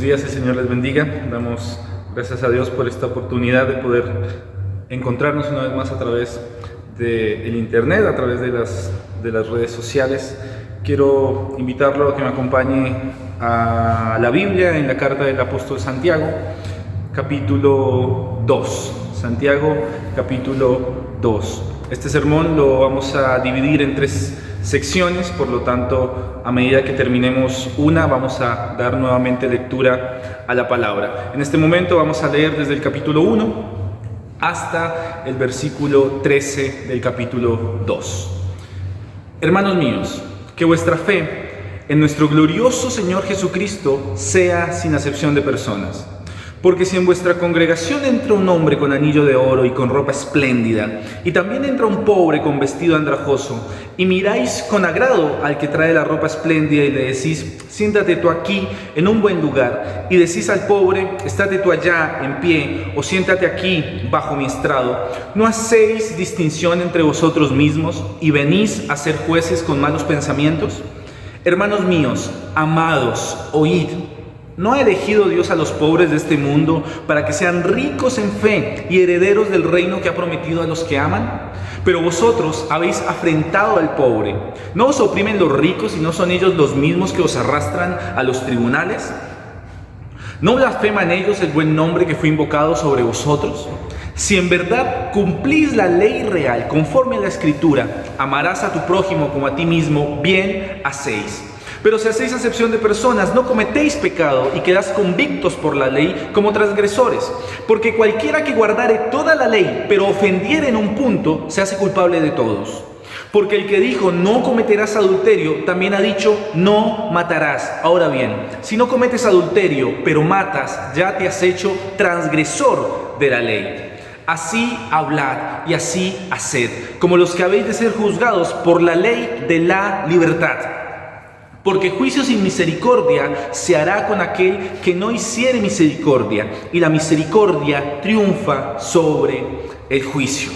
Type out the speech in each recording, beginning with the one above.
días, el Señor les bendiga. Damos gracias a Dios por esta oportunidad de poder encontrarnos una vez más a través del internet, a través de las redes sociales. Quiero invitarlo a que me acompañe a la Biblia en la carta del apóstol Santiago, capítulo 2. Santiago, capítulo 2. Este sermón lo vamos a dividir en 3 secciones, por lo tanto, a medida que terminemos una, vamos a dar nuevamente lectura a la palabra. En este momento vamos a leer desde el capítulo 1 hasta el versículo 13 del capítulo 2. Hermanos míos, que vuestra fe en nuestro glorioso Señor Jesucristo sea sin acepción de personas. Porque si en vuestra congregación entra un hombre con anillo de oro y con ropa espléndida, y también entra un pobre con vestido andrajoso, y miráis con agrado al que trae la ropa espléndida y le decís, siéntate tú aquí en un buen lugar, y decís al pobre, estate tú allá en pie, o siéntate aquí bajo mi estrado, ¿no hacéis distinción entre vosotros mismos y venís a ser jueces con malos pensamientos? Hermanos míos, amados, oíd. ¿No ha elegido Dios a los pobres de este mundo para que sean ricos en fe y herederos del reino que ha prometido a los que aman? Pero vosotros habéis afrentado al pobre. ¿No os oprimen los ricos y no son ellos los mismos que os arrastran a los tribunales? ¿No blasfeman ellos el buen nombre que fue invocado sobre vosotros? Si en verdad cumplís la ley real conforme a la Escritura, amarás a tu prójimo como a ti mismo, bien hacéis. Pero si hacéis acepción de personas, no cometéis pecado y quedáis convictos por la ley como transgresores. Porque cualquiera que guardare toda la ley, pero ofendiere en un punto, se hace culpable de todos. Porque el que dijo, no cometerás adulterio, también ha dicho, no matarás. Ahora bien, si no cometes adulterio, pero matas, ya te has hecho transgresor de la ley. Así hablad y así haced, como los que habéis de ser juzgados por la ley de la libertad. Porque juicio sin misericordia se hará con aquel que no hiciere misericordia, y la misericordia triunfa sobre el juicio.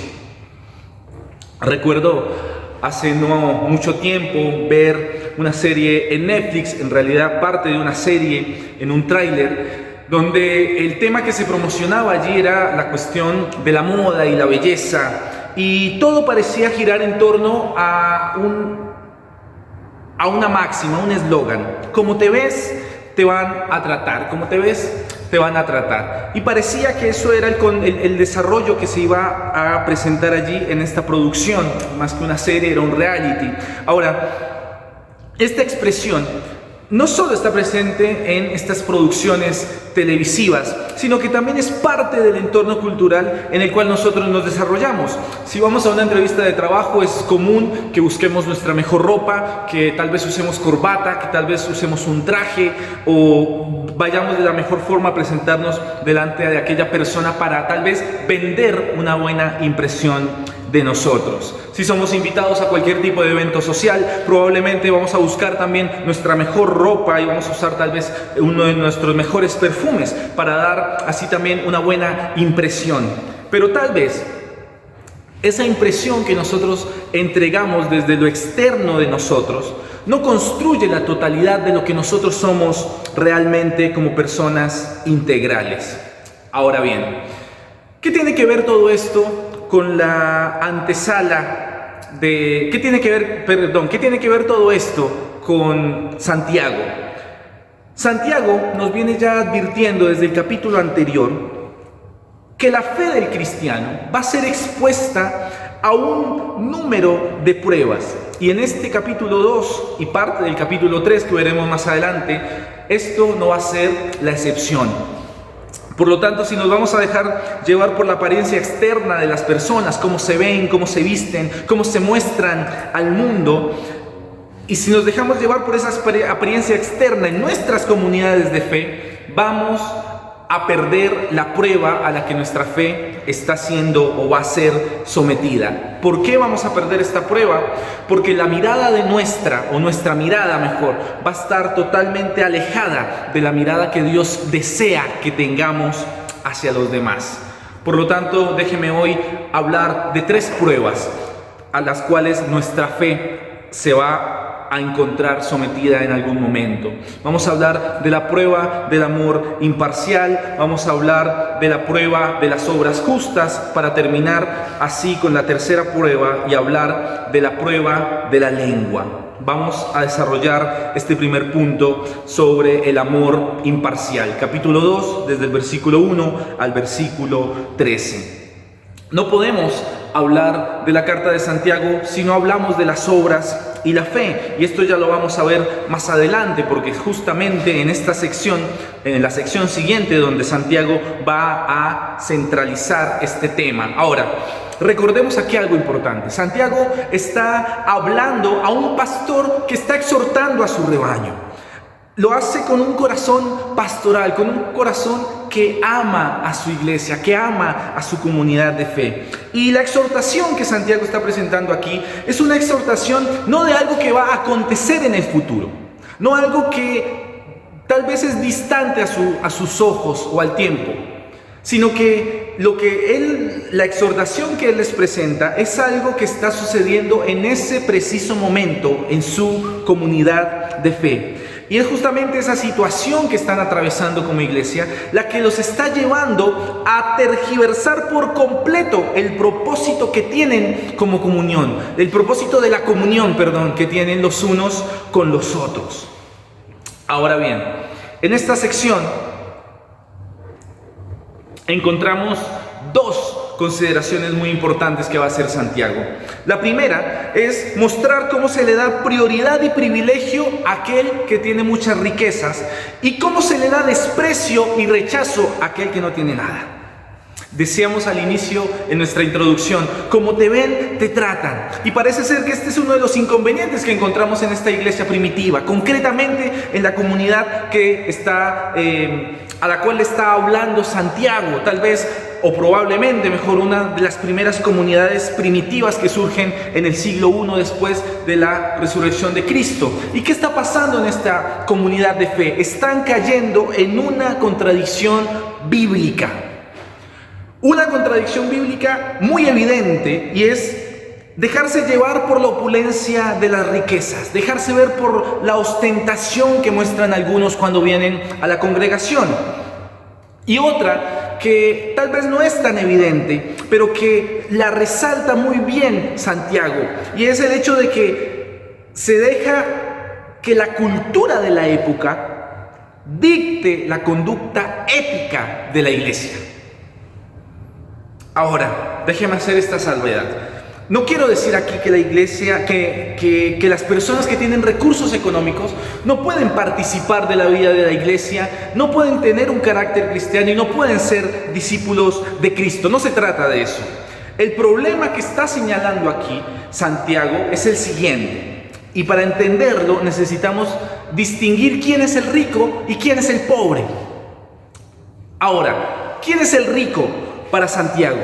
Recuerdo hace no mucho tiempo ver una serie en Netflix, en realidad parte de una serie en un tráiler, donde el tema que se promocionaba allí era la cuestión de la moda y la belleza, y todo parecía girar en torno a una máxima, un eslogan: como te ves, te van a tratar, como te ves, te van a tratar. Y parecía que eso era el desarrollo que se iba a presentar allí en esta producción, más que una serie, era un reality. Ahora, esta expresión no solo está presente en estas producciones televisivas, sino que también es parte del entorno cultural en el cual nosotros nos desarrollamos. Si vamos a una entrevista de trabajo, es común que busquemos nuestra mejor ropa, que tal vez usemos corbata, que tal vez usemos un traje, o vayamos de la mejor forma a presentarnos delante de aquella persona para tal vez vender una buena impresión de nosotros. Si somos invitados a cualquier tipo de evento social, probablemente vamos a buscar también nuestra mejor ropa y vamos a usar tal vez uno de nuestros mejores perfumes para dar así también una buena impresión. Pero tal vez esa impresión que nosotros entregamos desde lo externo de nosotros no construye la totalidad de lo que nosotros somos realmente como personas integrales. Ahora bien, ¿qué tiene que ver todo esto con la antesala de... ¿Qué tiene que ver todo esto con Santiago? Santiago nos viene ya advirtiendo desde el capítulo anterior que la fe del cristiano va a ser expuesta a un número de pruebas. Y en este capítulo 2 y parte del capítulo 3 que veremos más adelante, esto no va a ser la excepción. Por lo tanto, si nos vamos a dejar llevar por la apariencia externa de las personas, cómo se ven, cómo se visten, cómo se muestran al mundo, y si nos dejamos llevar por esa apariencia externa en nuestras comunidades de fe, vamos a perder la prueba a la que nuestra fe está siendo o va a ser sometida. ¿Por qué vamos a perder esta prueba? Porque la mirada de nuestra mirada mejor, va a estar totalmente alejada de la mirada que Dios desea que tengamos hacia los demás. Por lo tanto, déjeme hoy hablar de 3 pruebas a las cuales nuestra fe se va a encontrar sometida en algún momento. Vamos a hablar de la prueba del amor imparcial, vamos a hablar de la prueba de las obras justas, para terminar así con la tercera prueba y hablar de la prueba de la lengua. Vamos a desarrollar este primer punto sobre el amor imparcial. Capítulo 2, desde el versículo 1 al versículo 13. No podemos hablar de la carta de Santiago si no hablamos de las obras y la fe. Y esto ya lo vamos a ver más adelante, porque justamente en esta sección, en la sección siguiente, donde Santiago va a centralizar este tema. Ahora, recordemos aquí algo importante. Santiago está hablando a un pastor que está exhortando a su rebaño. Lo hace con un corazón pastoral, con un corazón que ama a su iglesia, que ama a su comunidad de fe. Y la exhortación que Santiago está presentando aquí es una exhortación no de algo que va a acontecer en el futuro, no algo que tal vez es distante a sus ojos o al tiempo, sino que la exhortación que él les presenta es algo que está sucediendo en ese preciso momento en su comunidad de fe. Y es justamente esa situación que están atravesando como iglesia la que los está llevando a tergiversar por completo el propósito que tienen como comunión, el propósito de la comunión, que tienen los unos con los otros. Ahora bien, en esta sección encontramos dos consideraciones muy importantes que va a hacer Santiago. La primera es mostrar cómo se le da prioridad y privilegio a aquel que tiene muchas riquezas y cómo se le da desprecio y rechazo a aquel que no tiene nada. Decíamos al inicio en nuestra introducción, como te ven, te tratan. Y parece ser que este es uno de los inconvenientes que encontramos en esta iglesia primitiva, concretamente en la comunidad que está, a la cual le está hablando Santiago, tal vez o probablemente mejor una de las primeras comunidades primitivas que surgen en el siglo I después de la resurrección de Cristo. ¿Y qué está pasando en esta comunidad de fe? Están cayendo en una contradicción bíblica. Una contradicción bíblica muy evidente, y es dejarse llevar por la opulencia de las riquezas, dejarse ver por la ostentación que muestran algunos cuando vienen a la congregación. Y otra que tal vez no es tan evidente, pero que la resalta muy bien Santiago, y es el hecho de que se deja que la cultura de la época dicte la conducta ética de la iglesia. Ahora, déjeme hacer esta salvedad. No quiero decir aquí que la iglesia, que las personas que tienen recursos económicos no pueden participar de la vida de la iglesia, no pueden tener un carácter cristiano y no pueden ser discípulos de Cristo. No se trata de eso. El problema que está señalando aquí Santiago es el siguiente. Y para entenderlo necesitamos distinguir quién es el rico y quién es el pobre. Ahora, ¿quién es el rico para Santiago?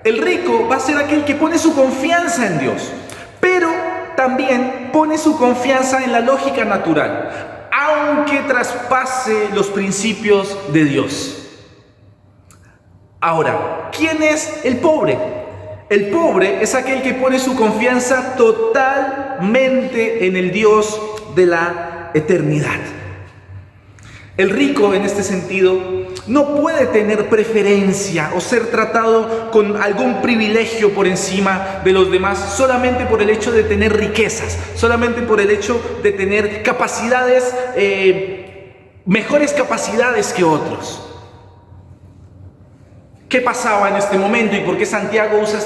El rico va a ser aquel que pone su confianza en Dios, pero también pone su confianza en la lógica natural, aunque traspase los principios de Dios. Ahora, ¿quién es el pobre? El pobre es aquel que pone su confianza totalmente en el Dios de la eternidad. El rico, en este sentido, no puede tener preferencia o ser tratado con algún privilegio por encima de los demás solamente por el hecho de tener riquezas, solamente por el hecho de tener capacidades, mejores capacidades que otros. ¿Qué pasaba en este momento y por qué Santiago usa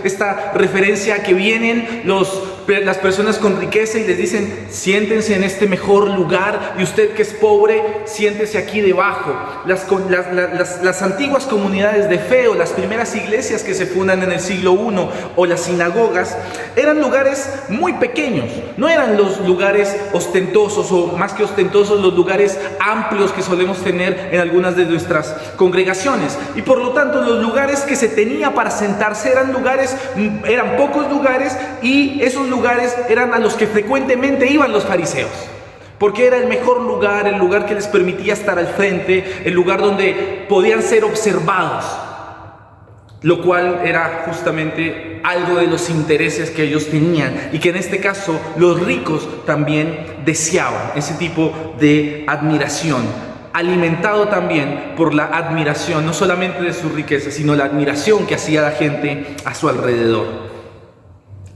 esta referencia a que vienen las personas con riqueza y les dicen: siéntense en este mejor lugar, y usted que es pobre, siéntese aquí debajo? Las antiguas comunidades de fe o las primeras iglesias que se fundan en el siglo I o las sinagogas eran lugares muy pequeños, no eran los lugares ostentosos o más que ostentosos los lugares amplios que solemos tener en algunas de nuestras congregaciones, y por lo tanto los lugares que se tenía para sentarse eran pocos lugares, y esos lugares eran a los que frecuentemente iban los fariseos, porque era el mejor lugar, el lugar que les permitía estar al frente, el lugar donde podían ser observados. lo cual era justamente algo de los intereses que ellos tenían y que en este caso los ricos también deseaban, ese tipo de admiración, alimentado también por la admiración no solamente de sus riquezas, sino la admiración que hacía la gente a su alrededor.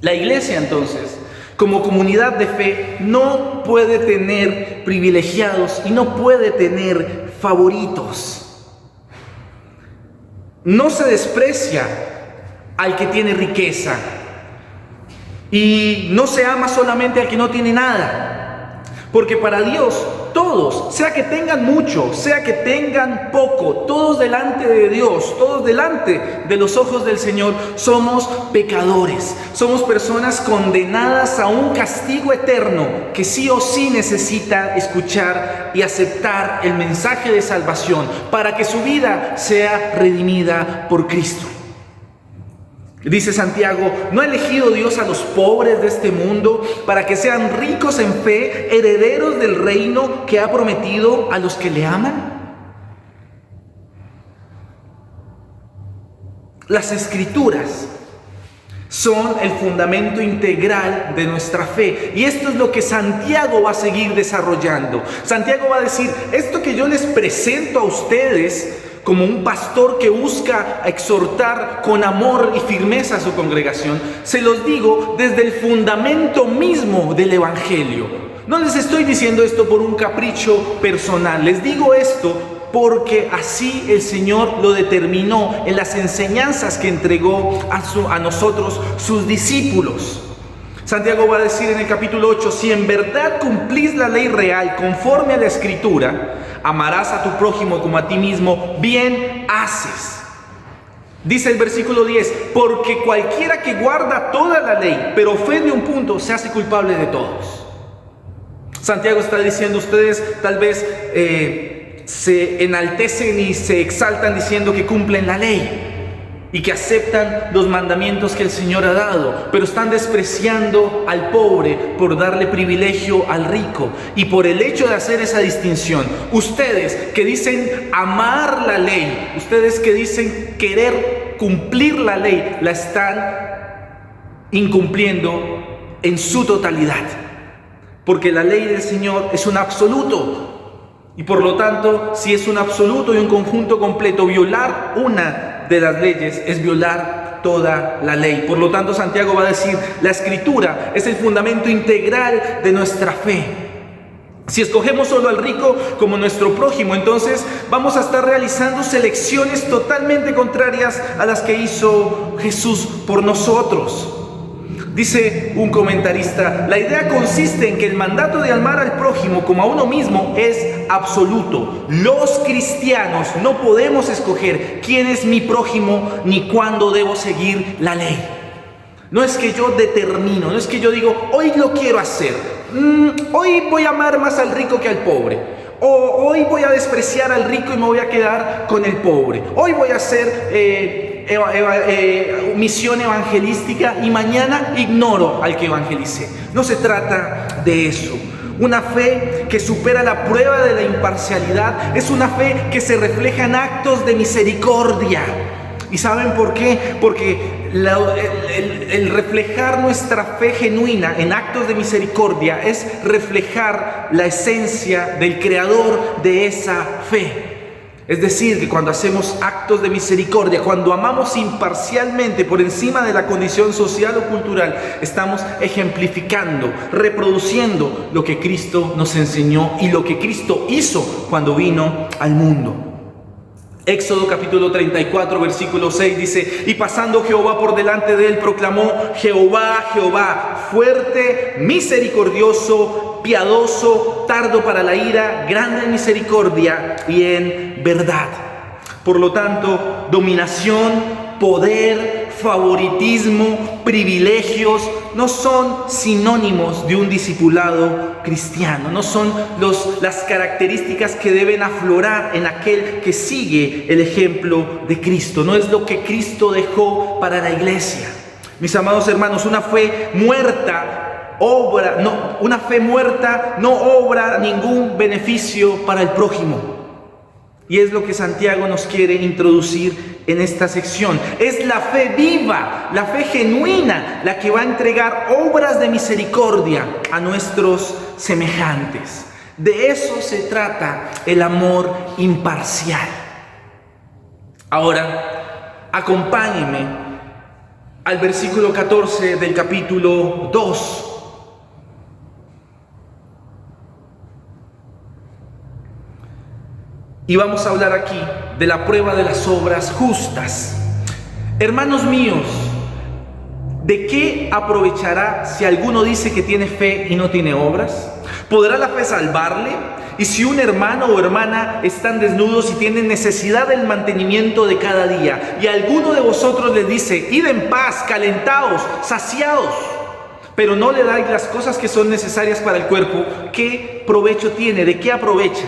La iglesia entonces, como comunidad de fe, no puede tener privilegiados y no puede tener favoritos. No se desprecia al que tiene riqueza y no se ama solamente al que no tiene nada, porque para Dios todos, sea que tengan mucho, sea que tengan poco, todos delante de Dios, todos delante de los ojos del Señor, somos pecadores, somos personas condenadas a un castigo eterno que sí o sí necesita escuchar y aceptar el mensaje de salvación para que su vida sea redimida por Cristo. Dice Santiago, ¿no ha elegido Dios a los pobres de este mundo para que sean ricos en fe, herederos del reino que ha prometido a los que le aman? Las Escrituras son el fundamento integral de nuestra fe. Y esto es lo que Santiago va a seguir desarrollando. Santiago va a decir, esto que yo les presento a ustedes como un pastor que busca exhortar con amor y firmeza a su congregación, se los digo desde el fundamento mismo del Evangelio. No les estoy diciendo esto por un capricho personal, les digo esto porque así el Señor lo determinó en las enseñanzas que entregó a nosotros, sus discípulos. Santiago va a decir en el capítulo 8, si en verdad cumplís la ley real conforme a la Escritura, amarás a tu prójimo como a ti mismo, bien haces. Dice el versículo 10, porque cualquiera que guarda toda la ley, pero ofende un punto, se hace culpable de todos. Santiago está diciendo, ustedes tal vez se enaltecen y se exaltan diciendo que cumplen la ley y que aceptan los mandamientos que el Señor ha dado, pero están despreciando al pobre por darle privilegio al rico. Y por el hecho de hacer esa distinción, ustedes que dicen amar la ley, ustedes que dicen querer cumplir la ley, la están incumpliendo en su totalidad. Porque la ley del Señor es un absoluto. Y por lo tanto, si es un absoluto y un conjunto completo, violar una de las leyes es violar toda la ley. Por lo tanto, Santiago va a decir, la Escritura es el fundamento integral de nuestra fe. Si escogemos solo al rico como nuestro prójimo, entonces vamos a estar realizando selecciones totalmente contrarias a las que hizo Jesús por nosotros. Dice un comentarista, la idea consiste en que el mandato de amar al prójimo como a uno mismo es absoluto. Los cristianos no podemos escoger quién es mi prójimo ni cuándo debo seguir la ley. No es que yo determino, no es que yo digo, hoy lo quiero hacer, hoy voy a amar más al rico que al pobre, o hoy voy a despreciar al rico y me voy a quedar con el pobre, hoy voy a hacer misión evangelística y mañana ignoro al que evangelicé. No se trata de eso. Una fe que supera la prueba de la imparcialidad es una fe que se refleja en actos de misericordia. ¿Y saben por qué? Porque el reflejar nuestra fe genuina en actos de misericordia es reflejar la esencia del creador de esa fe. Es decir, que cuando hacemos actos de misericordia, cuando amamos imparcialmente por encima de la condición social o cultural, estamos ejemplificando, reproduciendo lo que Cristo nos enseñó y lo que Cristo hizo cuando vino al mundo. Éxodo capítulo 34, versículo 6 dice, y pasando Jehová por delante de él, proclamó, Jehová, Jehová, fuerte, misericordioso, piadoso, tardo para la ira, grande en misericordia y en verdad. Por lo tanto, dominación, poder, favoritismo, privilegios no son sinónimos de un discipulado cristiano, no son las características que deben aflorar en aquel que sigue el ejemplo de Cristo. No es lo que Cristo dejó para la iglesia. Mis amados hermanos, una fe muerta no obra ningún beneficio para el prójimo. Y es lo que Santiago nos quiere introducir en esta sección. Es la fe viva, la fe genuina, la que va a entregar obras de misericordia a nuestros semejantes. De eso se trata el amor imparcial. Ahora, acompáñenme al versículo 14 del capítulo 2. Y vamos a hablar aquí de la prueba de las obras justas. Hermanos míos, ¿de qué aprovechará si alguno dice que tiene fe y no tiene obras? ¿Podrá la fe salvarle? Y si un hermano o hermana están desnudos y tienen necesidad del mantenimiento de cada día, y alguno de vosotros les dice, id en paz, calentaos, saciaos, pero no le dais las cosas que son necesarias para el cuerpo, ¿qué provecho tiene? ¿De qué aprovecha?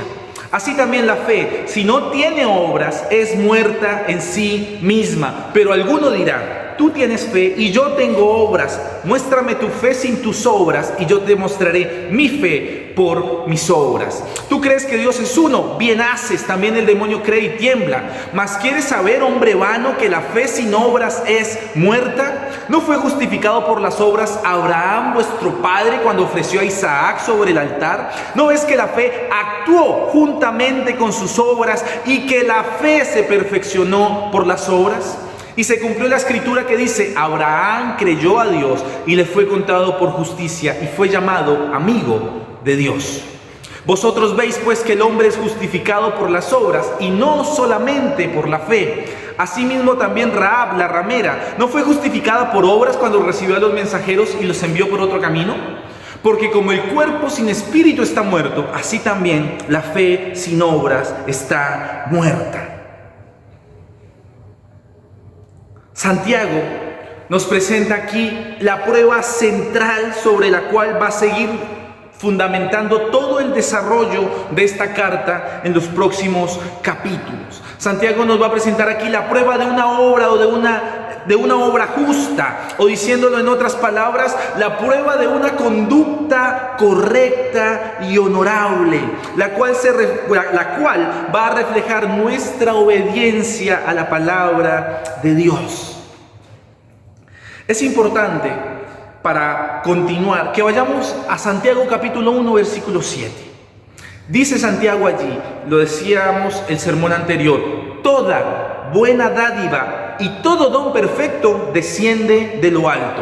Así también la fe, si no tiene obras, es muerta en sí misma. Pero alguno dirá, tú tienes fe y yo tengo obras. Muéstrame tu fe sin tus obras y yo te mostraré mi fe por mis obras. ¿Tú crees que Dios es uno? Bien haces, también el demonio cree y tiembla. Mas ¿quieres saber, hombre vano, que la fe sin obras es muerta? ¿No fue justificado por las obras Abraham, vuestro padre, cuando ofreció a Isaac sobre el altar? ¿No ves que la fe actuó juntamente con sus obras y que la fe se perfeccionó por las obras? Y se cumplió la escritura que dice, Abraham creyó a Dios y le fue contado por justicia y fue llamado amigo de Dios. Vosotros veis pues que el hombre es justificado por las obras y no solamente por la fe. Asimismo también Rahab, la ramera, ¿no fue justificada por obras cuando recibió a los mensajeros y los envió por otro camino? Porque como el cuerpo sin espíritu está muerto, así también la fe sin obras está muerta. Santiago nos presenta aquí la prueba central sobre la cual va a seguir fundamentando todo el desarrollo de esta carta en los próximos capítulos. Santiago nos va a presentar aquí la prueba de una obra o de una obra justa, o diciéndolo en otras palabras, la prueba de una conducta correcta y honorable, la cual va a reflejar nuestra obediencia a la palabra de Dios. Es importante, para continuar, que vayamos a Santiago capítulo 1, versículo 7. Dice Santiago allí, lo decíamos el sermón anterior, toda buena dádiva y todo don perfecto desciende de lo alto,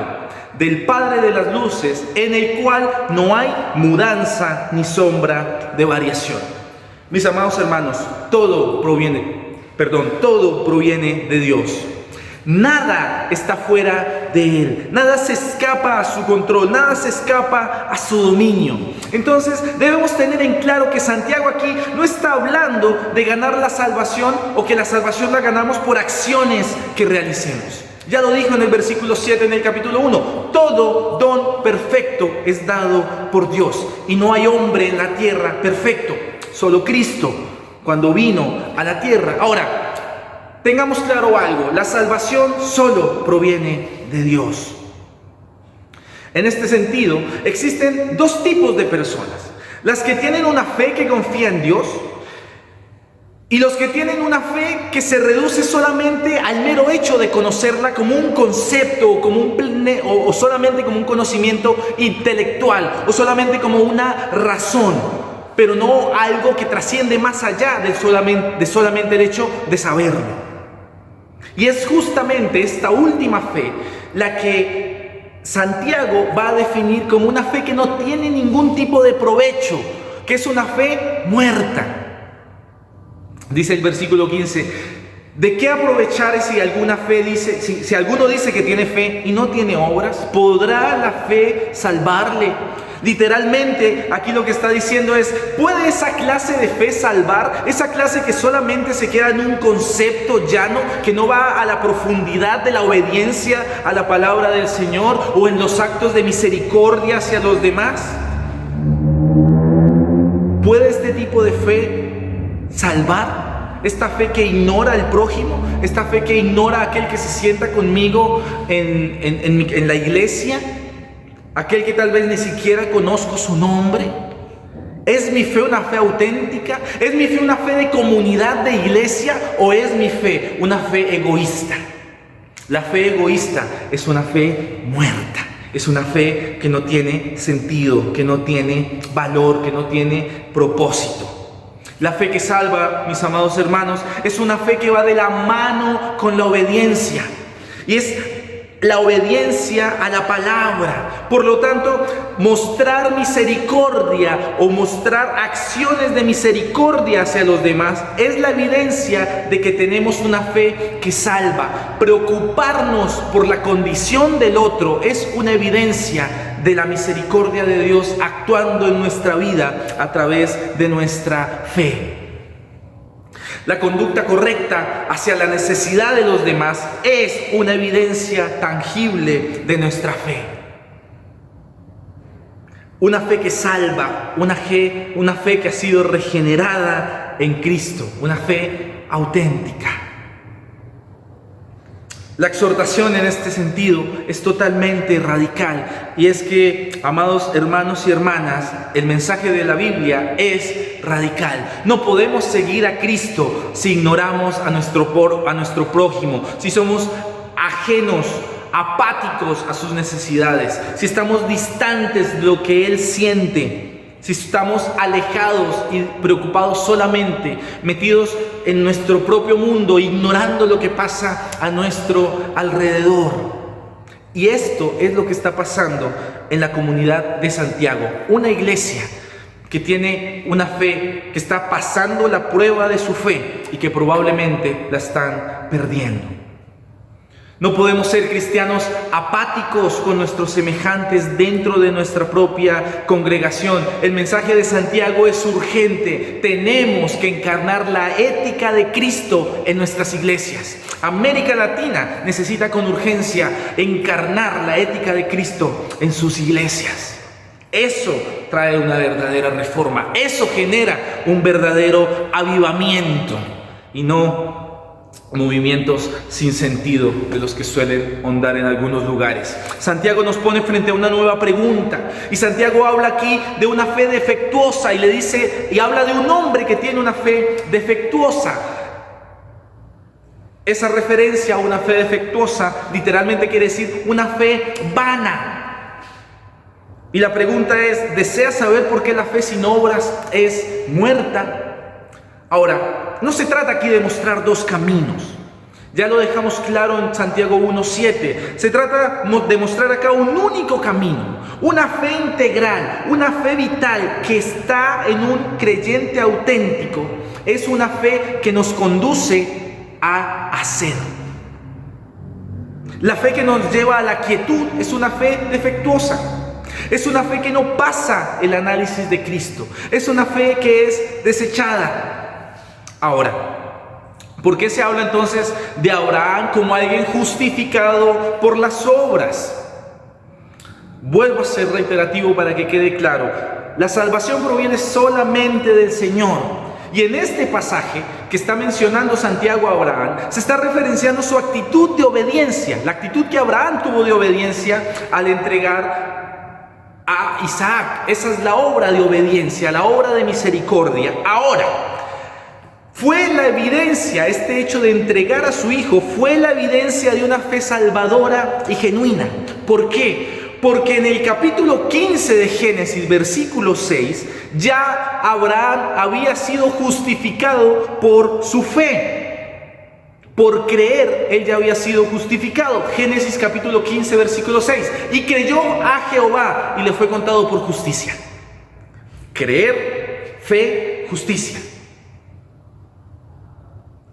del Padre de las luces, en el cual no hay mudanza ni sombra de variación. Mis amados hermanos, todo proviene de Dios. Nada está fuera de Él, nada se escapa a su control, nada se escapa a su dominio. Entonces debemos tener en claro que Santiago aquí no está hablando de ganar la salvación o que la salvación la ganamos por acciones que realicemos. Ya lo dijo en el versículo 7 en el capítulo 1, todo don perfecto es dado por Dios y no hay hombre en la tierra perfecto, solo Cristo cuando vino a la tierra. Ahora, tengamos claro algo, la salvación solo proviene de Dios. En este sentido, existen dos tipos de personas: las que tienen una fe que confía en Dios y los que tienen una fe que se reduce solamente al mero hecho de conocerla como un concepto o solamente como un conocimiento intelectual o solamente como una razón, pero no algo que trasciende más allá de solamente el hecho de saberlo. Y es justamente esta última fe la que Santiago va a definir como una fe que no tiene ningún tipo de provecho, que es una fe muerta. Dice el versículo 15, ¿de qué aprovechar si alguno dice que tiene fe y no tiene obras? ¿Podrá la fe salvarle? Literalmente, aquí lo que está diciendo es, ¿puede esa clase de fe salvar? Esa clase que solamente se queda en un concepto llano, que no va a la profundidad de la obediencia a la palabra del Señor o en los actos de misericordia hacia los demás. ¿Puede este tipo de fe salvar? Esta fe que ignora al prójimo, esta fe que ignora a aquel que se sienta conmigo en la iglesia, aquel que tal vez ni siquiera conozco su nombre. ¿Es mi fe una fe auténtica? ¿Es mi fe una fe de comunidad, de iglesia? ¿O es mi fe una fe egoísta? La fe egoísta es una fe muerta. Es una fe que no tiene sentido, que no tiene valor, que no tiene propósito. La fe que salva, mis amados hermanos, es una fe que va de la mano con la obediencia. Y es la obediencia a la palabra. Por lo tanto, mostrar misericordia o mostrar acciones de misericordia hacia los demás es la evidencia de que tenemos una fe que salva. Preocuparnos por la condición del otro es una evidencia de la misericordia de Dios actuando en nuestra vida a través de nuestra fe. La conducta correcta hacia la necesidad de los demás es una evidencia tangible de nuestra fe. Una fe que salva, una fe que ha sido regenerada en Cristo, una fe auténtica. La exhortación en este sentido es totalmente radical, y es que, amados hermanos y hermanas, el mensaje de la Biblia es radical. No podemos seguir a Cristo si ignoramos a nuestro prójimo, si somos ajenos, apáticos a sus necesidades, si estamos distantes de lo que Él siente, si estamos alejados y preocupados solamente, metidos en nuestro propio mundo, ignorando lo que pasa a nuestro alrededor. Y esto es lo que está pasando en la comunidad de Santiago, una iglesia que tiene una fe, que está pasando la prueba de su fe y que probablemente la están perdiendo. No podemos ser cristianos apáticos con nuestros semejantes dentro de nuestra propia congregación. El mensaje de Santiago es urgente. Tenemos que encarnar la ética de Cristo en nuestras iglesias. América Latina necesita con urgencia encarnar la ética de Cristo en sus iglesias. Eso trae una verdadera reforma. Eso genera un verdadero avivamiento y no movimientos sin sentido de los que suelen ondar en algunos lugares. Santiago nos pone frente a una nueva pregunta, y Santiago habla aquí de una fe defectuosa y habla de un hombre que tiene una fe defectuosa. Esa referencia a una fe defectuosa literalmente quiere decir una fe vana. Y la pregunta es, ¿deseas saber por qué la fe sin obras es muerta? Ahora, no se trata aquí de mostrar dos caminos. Ya lo dejamos claro en Santiago 1:7. Se trata de mostrar acá un único camino, una fe integral, una fe vital que está en un creyente auténtico. Es una fe que nos conduce a hacer. La fe que nos lleva a la quietud es una fe defectuosa. Es una fe que no pasa el análisis de Cristo. Es una fe que es desechada. Ahora, ¿por qué se habla entonces de Abraham como alguien justificado por las obras? Vuelvo a ser reiterativo para que quede claro. La salvación proviene solamente del Señor. Y en este pasaje que está mencionando Santiago a Abraham, se está referenciando su actitud de obediencia, la actitud que Abraham tuvo de obediencia al entregar a Isaac. Esa es la obra de obediencia, la obra de misericordia. Ahora, fue la evidencia, este hecho de entregar a su hijo, fue la evidencia de una fe salvadora y genuina. ¿Por qué? Porque en el capítulo 15 de Génesis, versículo 6, ya Abraham había sido justificado por su fe. Por creer, él ya había sido justificado. Génesis capítulo 15, versículo 6. Y creyó a Jehová y le fue contado por justicia. Creer, fe, justicia.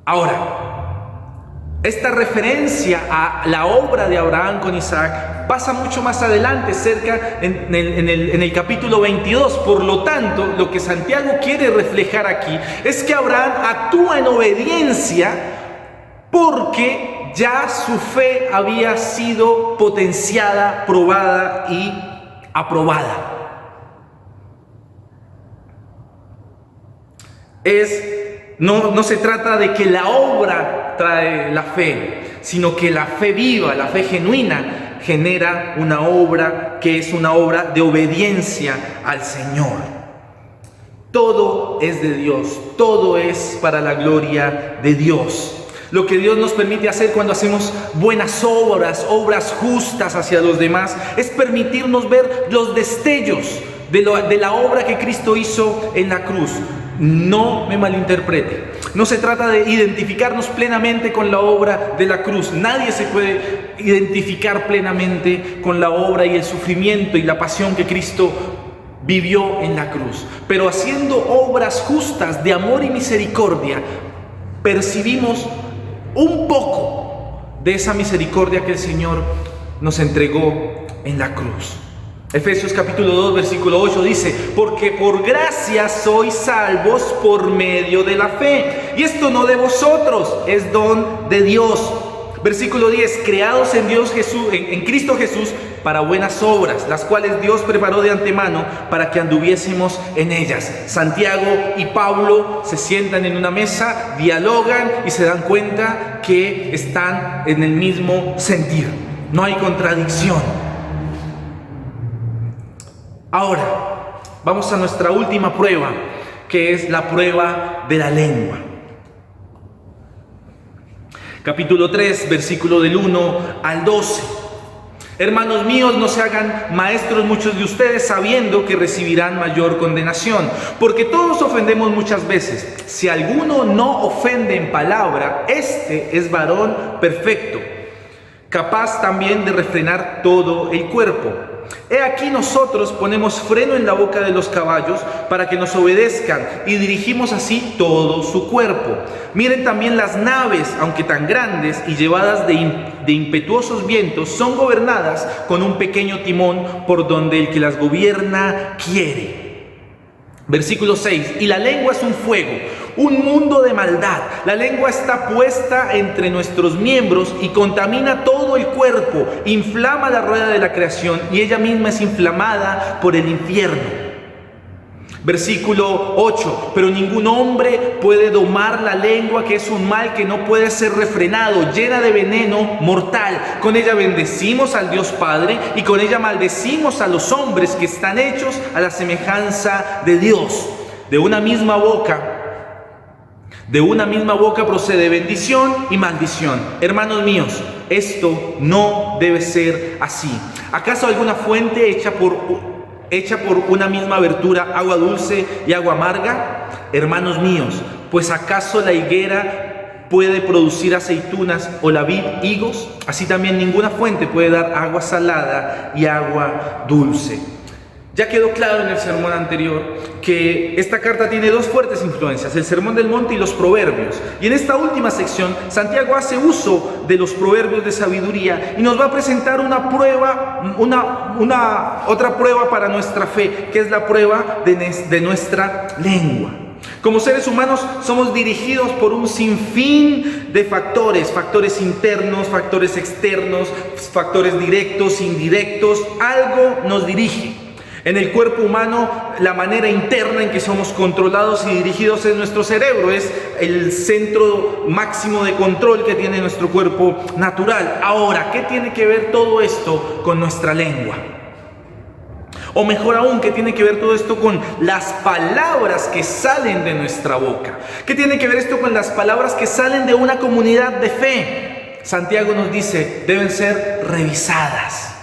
Ahora, esta referencia a la obra de Abraham con Isaac pasa mucho más adelante, cerca en el capítulo 22. Por lo tanto, lo que Santiago quiere reflejar aquí es que Abraham actúa en obediencia porque ya su fe había sido potenciada, probada y aprobada. No se trata de que la obra trae la fe, sino que la fe viva, la fe genuina, genera una obra que es una obra de obediencia al Señor. Todo es de Dios, todo es para la gloria de Dios. Lo que Dios nos permite hacer cuando hacemos buenas obras, obras justas hacia los demás, es permitirnos ver los destellos de la obra que Cristo hizo en la cruz. No me malinterprete, no se trata de identificarnos plenamente con la obra de la cruz. Nadie se puede identificar plenamente con la obra y el sufrimiento y la pasión que Cristo vivió en la cruz. Pero haciendo obras justas de amor y misericordia, percibimos un poco de esa misericordia que el Señor nos entregó en la cruz. Efesios capítulo 2, versículo 8 dice: porque por gracia sois salvos por medio de la fe, y esto no de vosotros, es don de Dios. Versículo 10: creados en Dios Jesús, en Cristo Jesús, para buenas obras, las cuales Dios preparó de antemano para que anduviésemos en ellas. Santiago y Pablo se sientan en una mesa, dialogan y se dan cuenta que están en el mismo sentir. No hay contradicción. Ahora, vamos a nuestra última prueba, que es la prueba de la lengua. Capítulo 3, versículo del 1 al 12. Hermanos míos, no se hagan maestros muchos de ustedes, sabiendo que recibirán mayor condenación, porque todos ofendemos muchas veces. Si alguno no ofende en palabra, este es varón perfecto, capaz también de refrenar todo el cuerpo. He aquí nosotros ponemos freno en la boca de los caballos para que nos obedezcan y dirigimos así todo su cuerpo. Miren también las naves, aunque tan grandes y llevadas de impetuosos vientos, son gobernadas con un pequeño timón por donde el que las gobierna quiere. Versículo 6: y la lengua es un fuego, un mundo de maldad. La lengua está puesta entre nuestros miembros y contamina todo el cuerpo, inflama la rueda de la creación y ella misma es inflamada por el infierno. Versículo 8: pero ningún hombre puede domar la lengua, que es un mal que no puede ser refrenado, llena de veneno mortal. Con ella bendecimos al Dios Padre y con ella maldecimos a los hombres que están hechos a la semejanza de Dios. De una misma boca procede bendición y maldición. Hermanos míos, esto no debe ser así. ¿Acaso alguna fuente hecha por una misma abertura, agua dulce y agua amarga? Hermanos míos, pues ¿acaso la higuera puede producir aceitunas o la vid higos? Así también ninguna fuente puede dar agua salada y agua dulce. Ya quedó claro en el sermón anterior que esta carta tiene dos fuertes influencias: el Sermón del Monte y los Proverbios. Y en esta última sección, Santiago hace uso de los proverbios de sabiduría y nos va a presentar una prueba, otra prueba para nuestra fe, que es la prueba de nuestra lengua. Como seres humanos somos dirigidos por un sinfín de factores internos, factores externos, factores directos, indirectos. Algo nos dirige. En el cuerpo humano, la manera interna en que somos controlados y dirigidos es nuestro cerebro. Es el centro máximo de control que tiene nuestro cuerpo natural. Ahora, ¿qué tiene que ver todo esto con nuestra lengua? O mejor aún, ¿qué tiene que ver todo esto con las palabras que salen de nuestra boca? ¿Qué tiene que ver esto con las palabras que salen de una comunidad de fe? Santiago nos dice, deben ser revisadas.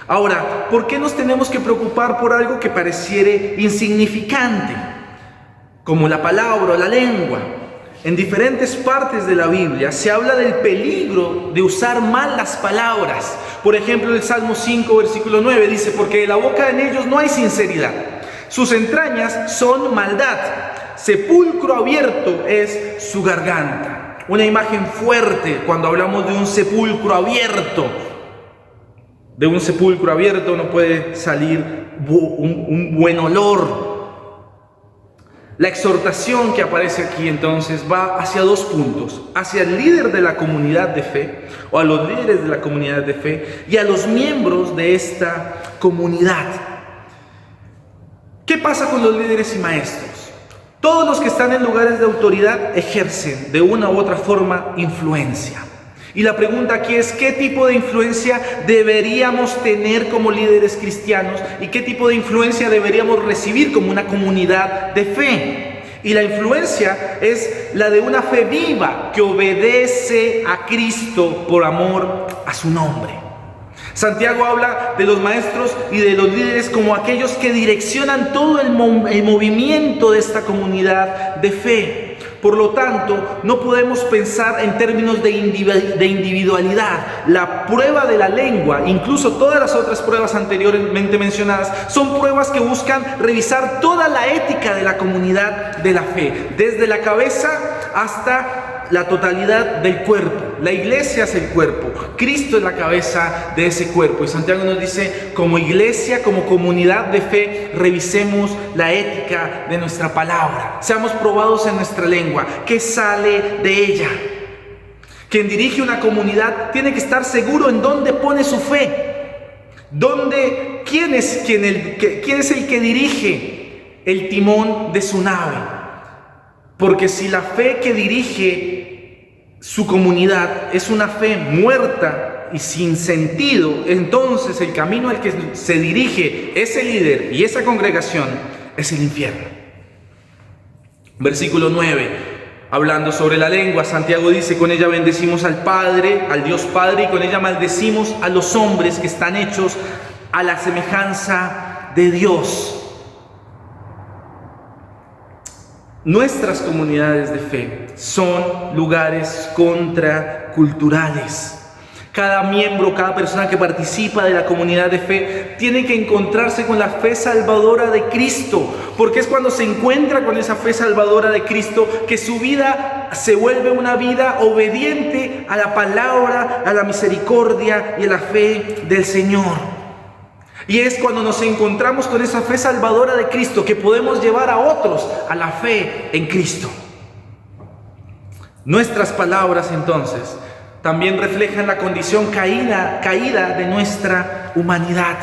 Ahora, ¿por qué nos tenemos que preocupar por algo que pareciere insignificante, como la palabra o la lengua? En diferentes partes de la Biblia se habla del peligro de usar mal las palabras. Por ejemplo, el Salmo 5, versículo 9 dice: porque de la boca de ellos no hay sinceridad, sus entrañas son maldad, sepulcro abierto es su garganta. Una imagen fuerte cuando hablamos de un sepulcro abierto. De un sepulcro abierto no puede salir un buen olor. La exhortación que aparece aquí entonces va hacia dos puntos: hacia el líder de la comunidad de fe, o a los líderes de la comunidad de fe, y a los miembros de esta comunidad. ¿Qué pasa con los líderes y maestros? Todos los que están en lugares de autoridad ejercen de una u otra forma influencia. Y la pregunta aquí es, ¿qué tipo de influencia deberíamos tener como líderes cristianos? ¿Y qué tipo de influencia deberíamos recibir como una comunidad de fe? Y la influencia es la de una fe viva que obedece a Cristo por amor a su nombre. Santiago habla de los maestros y de los líderes como aquellos que direccionan todo el movimiento de esta comunidad de fe. Por lo tanto, no podemos pensar en términos de individualidad. La prueba de la lengua, incluso todas las otras pruebas anteriormente mencionadas, son pruebas que buscan revisar toda la ética de la comunidad de la fe, desde la cabeza hasta la totalidad del cuerpo. La iglesia es el cuerpo, Cristo es la cabeza de ese cuerpo. Y Santiago nos dice, como iglesia, como comunidad de fe, revisemos la ética de nuestra palabra. Seamos probados en nuestra lengua. ¿Qué sale de ella? Quien dirige una comunidad tiene que estar seguro en dónde pone su fe. ¿Quién es el que dirige el timón de su nave? Porque si la fe que dirige su comunidad es una fe muerta y sin sentido, entonces el camino al que se dirige ese líder y esa congregación es el infierno. Versículo 9, hablando sobre la lengua, Santiago dice, con ella bendecimos al Padre, al Dios Padre, y con ella maldecimos a los hombres que están hechos a la semejanza de Dios. Nuestras comunidades de fe son lugares contraculturales. Cada miembro, cada persona que participa de la comunidad de fe tiene que encontrarse con la fe salvadora de Cristo, porque es cuando se encuentra con esa fe salvadora de Cristo que su vida se vuelve una vida obediente a la palabra, a la misericordia y a la fe del Señor. Y es cuando nos encontramos con esa fe salvadora de Cristo que podemos llevar a otros a la fe en Cristo. Nuestras palabras entonces también reflejan la condición caída de nuestra humanidad.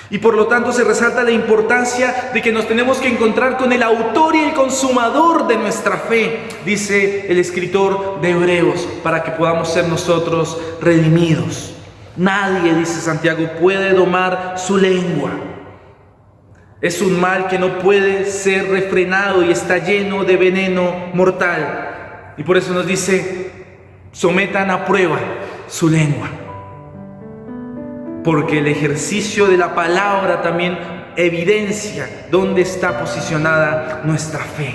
Y por lo tanto se resalta la importancia de que nos tenemos que encontrar con el autor y el consumador de nuestra fe, dice el escritor de Hebreos, para que podamos ser nosotros redimidos. Nadie, dice Santiago, puede domar su lengua. Es un mal que no puede ser refrenado y está lleno de veneno mortal. Y por eso nos dice, sometan a prueba su lengua. Porque el ejercicio de la palabra también evidencia dónde está posicionada nuestra fe.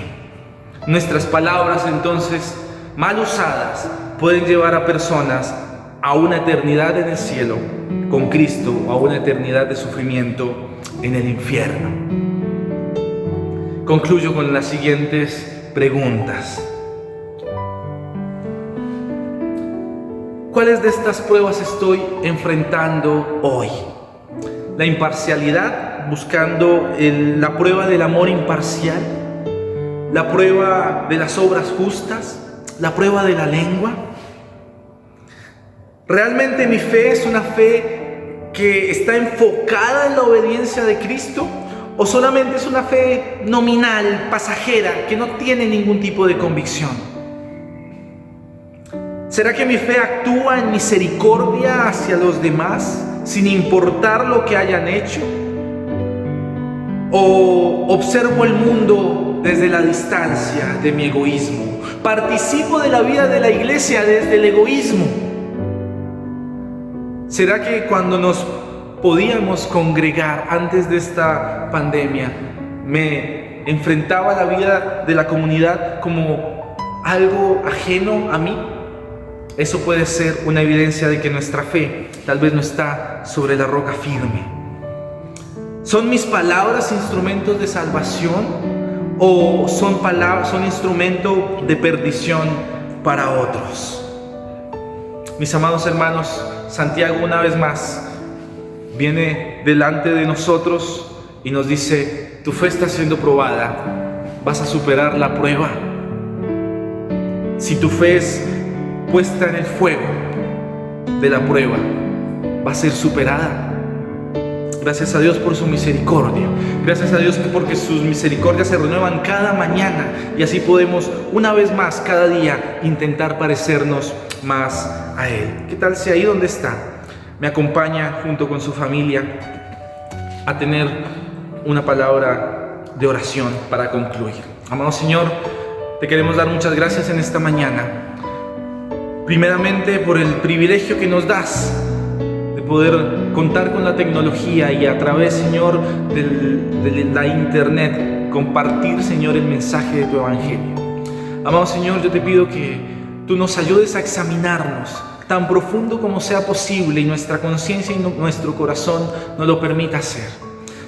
Nuestras palabras entonces, mal usadas, pueden llevar a personas a una eternidad en el cielo con Cristo o a una eternidad de sufrimiento en el infierno. Concluyo con las siguientes preguntas. ¿Cuáles de estas pruebas estoy enfrentando hoy? La imparcialidad, buscando la prueba del amor imparcial, la prueba de las obras justas, la prueba de la lengua. ¿Realmente mi fe es una fe que está enfocada en la obediencia de Cristo? ¿O solamente es una fe nominal, pasajera, que no tiene ningún tipo de convicción? ¿Será que mi fe actúa en misericordia hacia los demás, sin importar lo que hayan hecho? ¿O observo el mundo desde la distancia de mi egoísmo? ¿Participo de la vida de la iglesia desde el egoísmo? ¿Será que cuando nos podíamos congregar antes de esta pandemia, me enfrentaba a la vida de la comunidad como algo ajeno a mí? Eso puede ser una evidencia de que nuestra fe tal vez no está sobre la roca firme. ¿Son mis palabras instrumentos de salvación o son instrumento de perdición para otros? Mis amados hermanos, Santiago una vez más viene delante de nosotros y nos dice, tu fe está siendo probada, vas a superar la prueba. Si tu fe es puesta en el fuego de la prueba, va a ser superada. Gracias a Dios por su misericordia. Gracias a Dios porque sus misericordias se renuevan cada mañana y así podemos una vez más cada día intentar parecernos más a Él. ¿Qué tal si ahí donde está me acompaña junto con su familia a tener una palabra de oración para concluir? Amado Señor, te queremos dar muchas gracias en esta mañana. Primeramente por el privilegio que nos das de poder contar con la tecnología y a través, Señor, de la internet compartir, Señor, el mensaje de tu evangelio. Amado Señor, yo te pido que tú nos ayudes a examinarnos tan profundo como sea posible y nuestra conciencia y nuestro corazón nos lo permita hacer.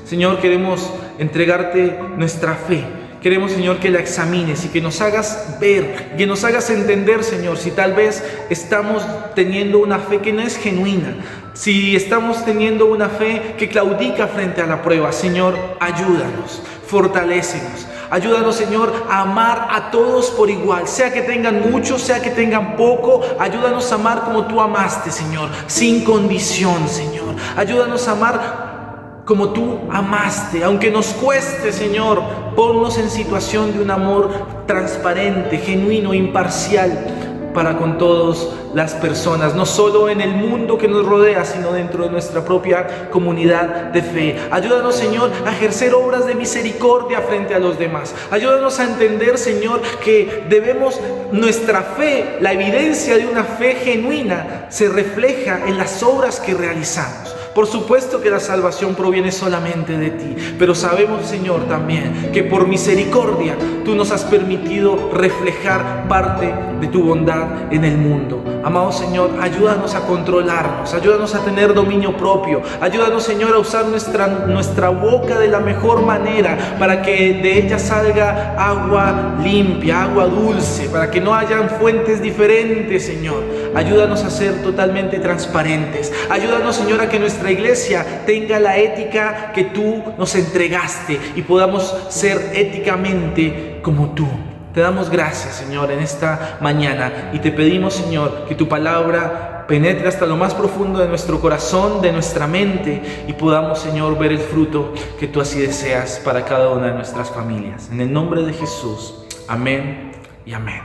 Señor, queremos entregarte nuestra fe. Queremos, Señor, que la examines y que nos hagas ver, que nos hagas entender, Señor, si tal vez estamos teniendo una fe que no es genuina, si estamos teniendo una fe que claudica frente a la prueba. Señor, ayúdanos, fortalécenos. Ayúdanos, Señor, a amar a todos por igual, sea que tengan mucho, sea que tengan poco. Ayúdanos a amar como tú amaste, Señor, sin condición, Señor. Ayúdanos a amar como tú amaste, aunque nos cueste, Señor. Ponnos en situación de un amor transparente, genuino, imparcial para con todas las personas, no solo en el mundo que nos rodea, sino dentro de nuestra propia comunidad de fe. Ayúdanos, Señor, a ejercer obras de misericordia frente a los demás. Ayúdanos a entender, Señor, que debemos, nuestra fe, la evidencia de una fe genuina, se refleja en las obras que realizamos. Por supuesto que la salvación proviene solamente de ti, pero sabemos, Señor, también que por misericordia tú nos has permitido reflejar parte de tu bondad en el mundo. Amado Señor, ayúdanos a controlarnos, ayúdanos a tener dominio propio, ayúdanos, Señor, a usar nuestra boca de la mejor manera para que de ella salga agua limpia, agua dulce, para que no hayan fuentes diferentes, Señor. Ayúdanos a ser totalmente transparentes. Ayúdanos, Señor, a que nuestra iglesia tenga la ética que tú nos entregaste y podamos ser éticamente como tú. Te damos gracias, Señor, en esta mañana y te pedimos, Señor, que tu palabra penetre hasta lo más profundo de nuestro corazón, de nuestra mente, y podamos, Señor, ver el fruto que tú así deseas para cada una de nuestras familias. En el nombre de Jesús, amén y amén.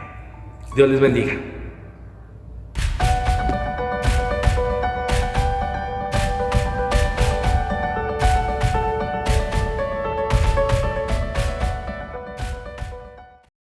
Dios les bendiga.